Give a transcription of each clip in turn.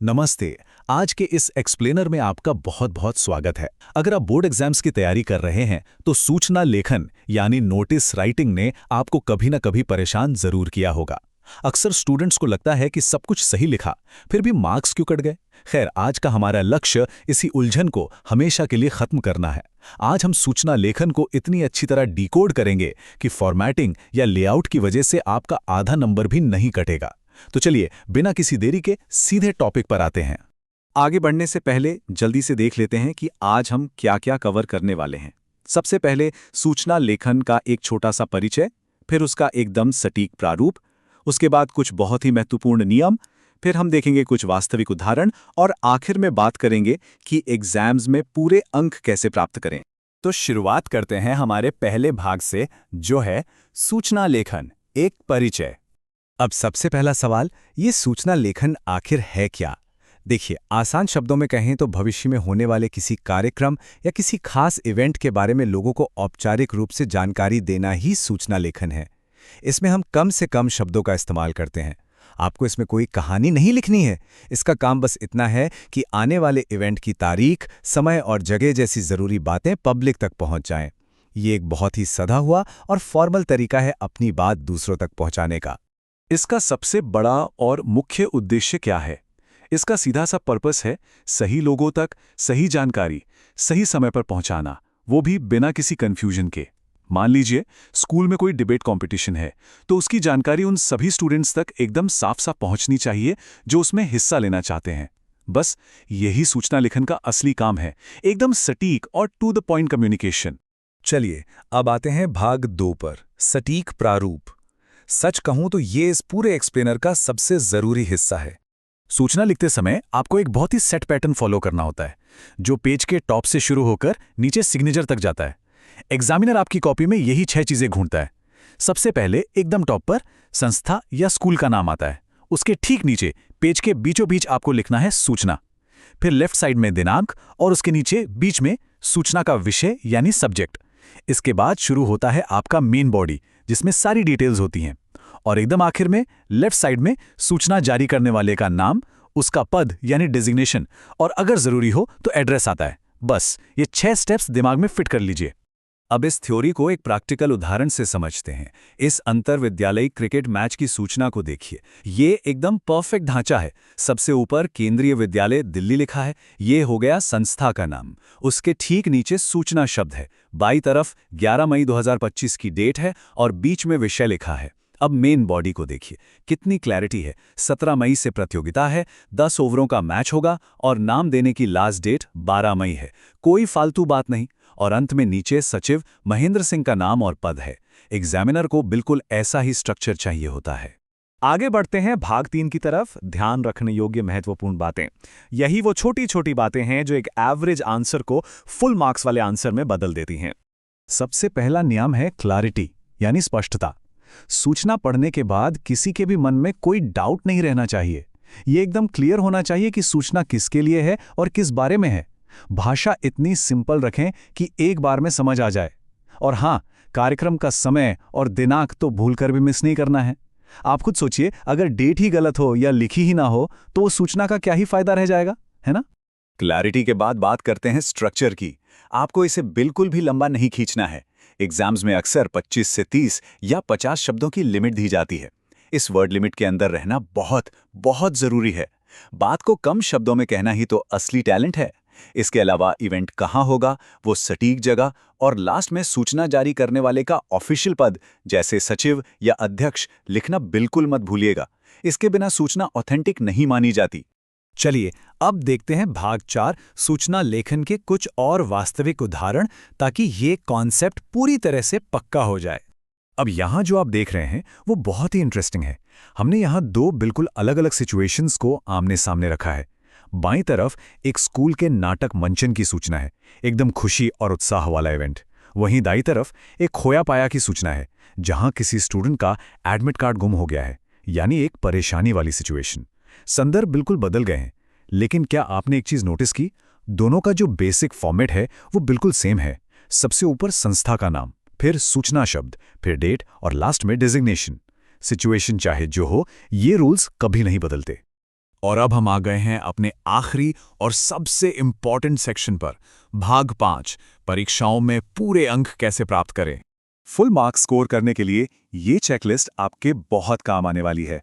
नमस्ते। आज के इस एक्सप्लेनर में आपका बहुत बहुत स्वागत है। अगर आप बोर्ड एग्जाम्स की तैयारी कर रहे हैं तो सूचना लेखन यानी नोटिस राइटिंग ने आपको कभी ना कभी परेशान जरूर किया होगा। अक्सर स्टूडेंट्स को लगता है कि सब कुछ सही लिखा, फिर भी मार्क्स क्यों कट गए। खैर, आज का हमारा लक्ष्य इसी उलझन को हमेशा के लिए खत्म करना है। आज हम सूचना लेखन को इतनी अच्छी तरह डिकोड करेंगे कि फॉर्मेटिंग या लेआउट की वजह से आपका आधा नंबर भी नहीं कटेगा। तो चलिए, बिना किसी देरी के सीधे टॉपिक पर आते हैं। आगे बढ़ने से पहले जल्दी से देख लेते हैं कि आज हम क्या क्या कवर करने वाले हैं। सबसे पहले सूचना लेखन का एक छोटा सा परिचय, फिर उसका एकदम सटीक प्रारूप, उसके बाद कुछ बहुत ही महत्वपूर्ण नियम, फिर हम देखेंगे कुछ वास्तविक उदाहरण और आखिर में बात करेंगे कि एग्जाम्स में पूरे अंक कैसे प्राप्त करें। तो शुरुआत करते हैं हमारे पहले भाग से, जो है सूचना लेखन, एक परिचय। अब सबसे पहला सवाल, ये सूचना लेखन आखिर है क्या? देखिए, आसान शब्दों में कहें तो भविष्य में होने वाले किसी कार्यक्रम या किसी खास इवेंट के बारे में लोगों को औपचारिक रूप से जानकारी देना ही सूचना लेखन है। इसमें हम कम से कम शब्दों का इस्तेमाल करते हैं। आपको इसमें कोई कहानी नहीं लिखनी है। इसका काम बस इतना है कि आने वाले इवेंट की तारीख, समय और जगह जैसी ज़रूरी बातें पब्लिक तक पहुंच जाएं। ये एक बहुत ही सधा हुआ और फॉर्मल तरीका है अपनी बात दूसरों तक पहुंचाने का। इसका सबसे बड़ा और मुख्य उद्देश्य क्या है? इसका सीधा सा पर्पस है सही लोगों तक सही जानकारी सही समय पर पहुंचाना, वो भी बिना किसी कंफ्यूजन के। मान लीजिए स्कूल में कोई डिबेट कंपटीशन है, तो उसकी जानकारी उन सभी स्टूडेंट्स तक एकदम साफ साफ पहुंचनी चाहिए जो उसमें हिस्सा लेना चाहते हैं। बस यही सूचना लेखन का असली काम है, एकदम सटीक और टू द पॉइंट कम्युनिकेशन। चलिए, अब आते हैं भाग 2 पर, सटीक प्रारूप। सच कहूं तो ये इस पूरे एक्सप्लेनर का सबसे जरूरी हिस्सा है। सूचना लिखते समय आपको एक बहुत ही सेट पैटर्न फॉलो करना होता है, जो पेज के टॉप से शुरू होकर नीचे सिग्नेचर तक जाता है। एग्जामिनर आपकी कॉपी में यही 6 चीजें ढूंढता है। सबसे पहले एकदम टॉप पर संस्था या स्कूल का नाम आता है। उसके ठीक नीचे पेज के बीचों बीच आपको लिखना है सूचना। फिर लेफ्ट साइड में दिनांक और उसके नीचे बीच में सूचना का विषय यानी सब्जेक्ट। इसके बाद शुरू होता है आपका मेन बॉडी, जिसमें सारी डिटेल्स होती हैं। और एकदम आखिर में लेफ्ट साइड में सूचना जारी करने वाले का नाम, उसका पद यानी डेजिग्नेशन, और अगर जरूरी हो तो एड्रेस आता है। बस ये 6 स्टेप्स दिमाग में फिट कर लीजिए। अब इस थ्योरी को एक प्रैक्टिकल उदाहरण से समझते हैं। इस अंतरविद्यालयी क्रिकेट मैच की सूचना को देखिए। ये एकदम परफेक्ट ढांचा है। सबसे ऊपर केंद्रीय विद्यालय दिल्ली लिखा है, ये हो गया संस्था का नाम। उसके ठीक नीचे सूचना शब्द है। बाईं तरफ 11 मई 2025 की डेट है और बीच में विषय लिखा है। अब मेन बॉडी को देखिए, कितनी क्लैरिटी है। 17 मई से प्रतियोगिता है, 10 ओवरों का मैच होगा और नाम देने की लास्ट डेट 12 मई है। कोई फालतू बात नहीं। और अंत में नीचे सचिव महेंद्र सिंह का नाम और पद है। एग्जामिनर को बिल्कुल ऐसा ही स्ट्रक्चर चाहिए होता है। आगे बढ़ते हैं भाग 3 की तरफ, ध्यान रखने योग्य महत्वपूर्ण बातें। यही वो छोटी छोटी बातें हैं जो एक एवरेज आंसर को फुल मार्क्स वाले आंसर में बदल देती हैं। सबसे पहला नियम है क्लैरिटी यानी स्पष्टता। सूचना पढ़ने के बाद किसी के भी मन में कोई डाउट नहीं रहना चाहिए। ये एकदम क्लियर होना चाहिए कि सूचना किसके लिए है और किस बारे में है। भाषा इतनी सिंपल रखें कि एक बार में समझ आ जाए। और हाँ, कार्यक्रम का समय और दिनांक तो भूलकर भी मिस नहीं करना है। आप खुद सोचिए, अगर डेट ही गलत हो या लिखी ही ना हो तो वो सूचना का क्या ही फायदा रह जाएगा, है ना? क्लैरिटी के बाद बात करते हैं स्ट्रक्चर की। आपको इसे बिल्कुल भी लंबा नहीं खींचना है। एग्जाम्स में अक्सर 25 से 30 या 50 शब्दों की लिमिट दी जाती है। इस वर्ड लिमिट के अंदर रहना बहुत बहुत जरूरी है। बात को कम शब्दों में कहना ही तो असली टैलेंट है। इसके अलावा इवेंट कहाँ होगा, वो सटीक जगह, और लास्ट में सूचना जारी करने वाले का ऑफिशियल पद जैसे सचिव या अध्यक्ष लिखना बिल्कुल मत भूलिएगा। इसके बिना सूचना ऑथेंटिक नहीं मानी जाती। चलिए, अब देखते हैं भाग 4, सूचना लेखन के कुछ और वास्तविक उदाहरण, ताकि ये कॉन्सेप्ट पूरी तरह से पक्का हो जाए। अब यहाँ जो आप देख रहे हैं वो बहुत ही इंटरेस्टिंग है। हमने यहाँ 2 बिल्कुल अलग अलग सिचुएशंस को आमने सामने रखा है। बाईं तरफ एक स्कूल के नाटक मंचन की सूचना है, एकदम खुशी और उत्साह वाला इवेंट। वहीं दाईं तरफ एक खोया पाया की सूचना है, जहां किसी स्टूडेंट का एडमिट कार्ड गुम हो गया है, यानी एक परेशानी वाली सिचुएशन। संदर्भ बिल्कुल बदल गए हैं, लेकिन क्या आपने एक चीज नोटिस की? दोनों का जो बेसिक फॉर्मेट है वो बिल्कुल सेम है। सबसे ऊपर संस्था का नाम, फिर सूचना शब्द, फिर डेट और लास्ट में डेजिग्नेशन। सिचुएशन चाहे जो हो, ये रूल्स कभी नहीं बदलते। और अब हम आ गए हैं अपने आखिरी और सबसे इम्पॉर्टेंट सेक्शन पर, भाग 5, परीक्षाओं में पूरे अंक कैसे प्राप्त करें। फुल मार्क्स स्कोर करने के लिए ये चेकलिस्ट आपके बहुत काम आने वाली है।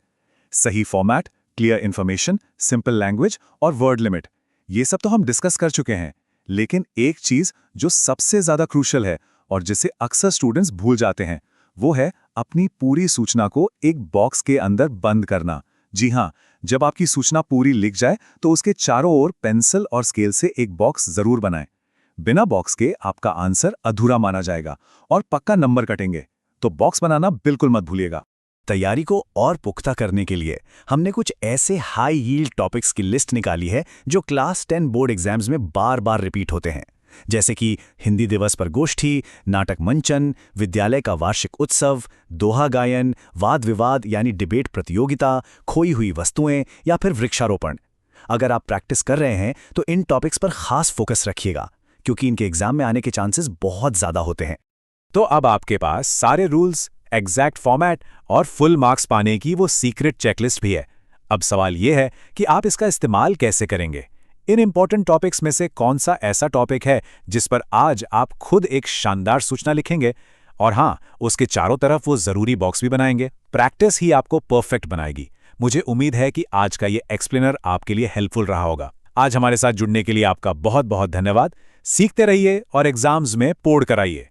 सही format, clear information, simple language और वर्ड लिमिट, ये सब तो हम डिस्कस कर चुके हैं। लेकिन एक चीज जो सबसे ज्यादा क्रूशियल है और जिसे अक्सर स्टूडेंट्स भूल जाते हैं, वो है अपनी पूरी सूचना को एक बॉक्स के अंदर बंद करना। जी हाँ, जब आपकी सूचना पूरी लिख जाए तो उसके चारों ओर पेंसिल और स्केल से एक बॉक्स जरूर बनाएं। बिना बॉक्स के आपका आंसर अधूरा माना जाएगा और पक्का नंबर कटेंगे, तो बॉक्स बनाना बिल्कुल मत भूलिएगा। तैयारी को और पुख्ता करने के लिए हमने कुछ ऐसे हाई यील्ड टॉपिक्स की लिस्ट निकाली है जो क्लास 10 बोर्ड एग्जाम्स में बार बार रिपीट होते हैं, जैसे कि हिंदी दिवस पर गोष्ठी, नाटक मंचन, विद्यालय का वार्षिक उत्सव, दोहा गायन, वाद विवाद यानी डिबेट प्रतियोगिता, खोई हुई वस्तुएं या फिर वृक्षारोपण। अगर आप प्रैक्टिस कर रहे हैं तो इन टॉपिक्स पर खास फोकस रखिएगा, क्योंकि इनके एग्जाम में आने के चांसेस बहुत ज्यादा होते हैं। तो अब आपके पास सारे रूल्स, एग्जैक्ट फॉर्मेट और फुल मार्क्स पाने की वो सीक्रेट चेकलिस्ट भी है। अब सवाल यह है कि आप इसका इस्तेमाल कैसे करेंगे। इन इंपॉर्टेंट टॉपिक्स में से कौन सा ऐसा टॉपिक है जिस पर आज आप खुद एक शानदार सूचना लिखेंगे, और हाँ, उसके चारों तरफ वो जरूरी बॉक्स भी बनाएंगे। प्रैक्टिस ही आपको परफेक्ट बनाएगी। मुझे उम्मीद है कि आज का ये एक्सप्लेनर आपके लिए हेल्पफुल रहा होगा। आज हमारे साथ जुड़ने के लिए आपका बहुत बहुत धन्यवाद। सीखते रहिए और एग्जाम्स में पोड़ कराइए।